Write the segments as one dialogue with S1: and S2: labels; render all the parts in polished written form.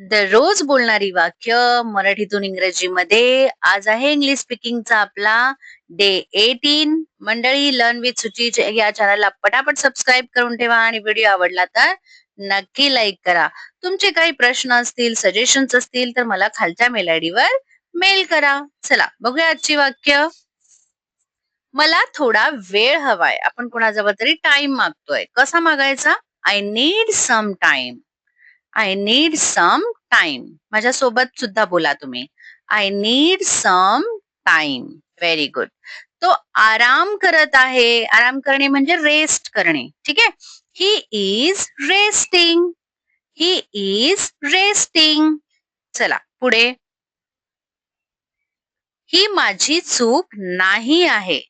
S1: दररोज बोलणारी वाक्य मराठीतून इंग्रजीमध्ये. आज आहे इंग्लिश स्पीकिंगचा आपला डे 18. मंडळी, लर्न विथ सुची या चॅनलला पटापट सबस्क्राईब करून ठेवा आणि व्हिडिओ आवडला तर नक्की लाईक करा. तुमचे काही प्रश्न असतील, सजेशन्स असतील तर मला खालच्या मेल आयडी वर मेल करा. चला बघूया आजची वाक्य. मला थोडा वेळ हवाय. आपण कोणाजवळ तरी टाइम मागतोय. कसा मागायचा? I need some time. I need some time. माझ्यासोबत सुद्धा बोला तुम्ही. I need some time. Very good. तो आराम करत आहे. आराम करणे म्हणजे रेस्ट करणे. ठीक आहे. He is resting. He is resting. चला पुढे. ही माझी चूक नाही आहे.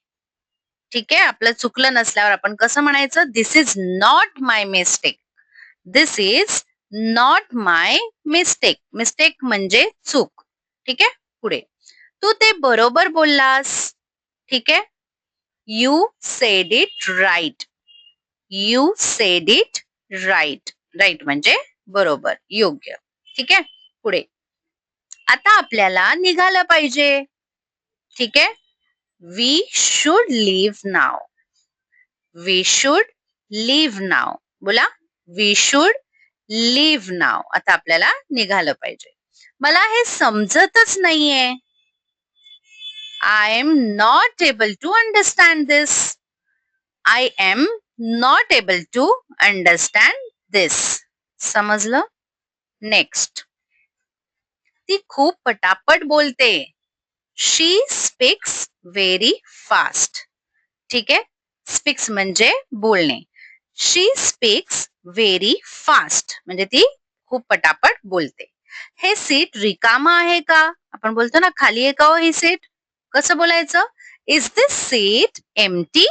S1: ठीक आहे. आपलं चुकलं नसल्यावर आपण कसं म्हणायचं? This is not my mistake. This is not my mistake. Mistake म्हणजे चूक. ठीक आहे. पुढे. तू ते बरोबर बोललास. ठीक आहे. You said it right. You said it right. Right म्हणजे बरोबर, योग्य. ठीक आहे. पुढे. आता आपल्याला निघालं पाहिजे. ठीक आहे. We should leave now. We should leave now. बोला. We should leave now. आता आपल्याला निघालं पाहिजे. मला हे समजतच नाहीये. I am not able to understand this. I am not able to understand this. समजलं? नेक्स्ट. ती खूप पटापट बोलते. She speaks very fast. ठीक आहे. स्पीक्स म्हणजे बोलणे. शी स्पीक्स व्हेरी फास्ट म्हणजे ती खूप पटापट बोलते. हे सीट रिकाम आहे का? आपण बोलतो ना, खाली आहे का हो ही सीट? कसं बोलायचं? Is this seat empty?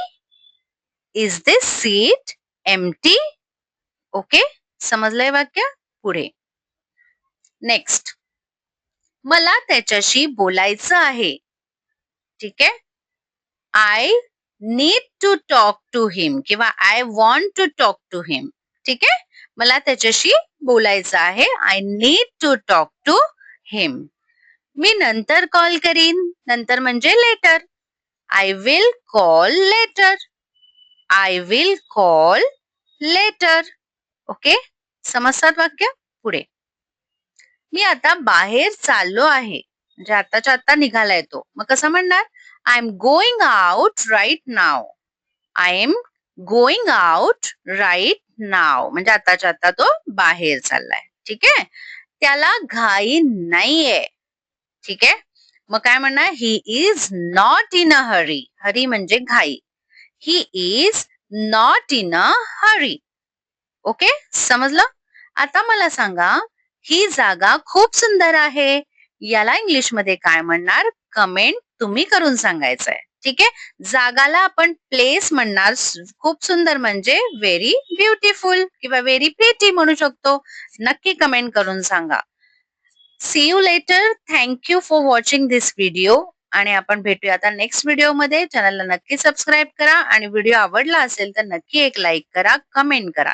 S1: Is this seat empty? Okay. समजलंय वाक्य? पुढे. नेक्स्ट. मला त्याच्याशी बोलायचं आहे. ठीक आहे. I need to talk to him किंवा I want to talk to him. ठीक आहे. मला त्याच्याशी बोलायचं आहे. I need to talk to him. मी नंतर कॉल करीन. नंतर म्हणजे later. I will call later. I will call later. Okay. समजतात वाक्य? पुढे. मी आता बाहेर चाललो आहे. म्हणजे आताच्या आता निघालाय तो. मग कसं म्हणणार? I am going out right now. I am going out right now म्हणजे आताच्या आता तो बाहेर चाललाय. ठीक आहे. त्याला घाई नाहीये. ठीक आहे. मग काय म्हणणार? ही इज नॉट इन अ हरी. हरी म्हणजे घाई. He is not in a Hari. Okay. समजलं? आता मला सांगा, ही जागा खूप सुंदर आहे. याला इंग्लिशमध्ये काय म्हणणार? कमेंट तुम्ही करून सांगायचंय. ठीक आहे. जागाला आपण प्लेस म्हणणार. खूप सुंदर म्हणजे व्हेरी ब्युटिफुल किंवा व्हेरी प्रिटी म्हणू शकतो. नक्की कमेंट करून सांगा. See you later. Thank you for watching this video. आणि आपण भेटूया आता नेक्स्ट व्हिडिओमध्ये. चॅनलला नक्की सबस्क्राईब करा आणि व्हिडिओ आवडला असेल तर नक्की एक लाईक करा, कमेंट करा.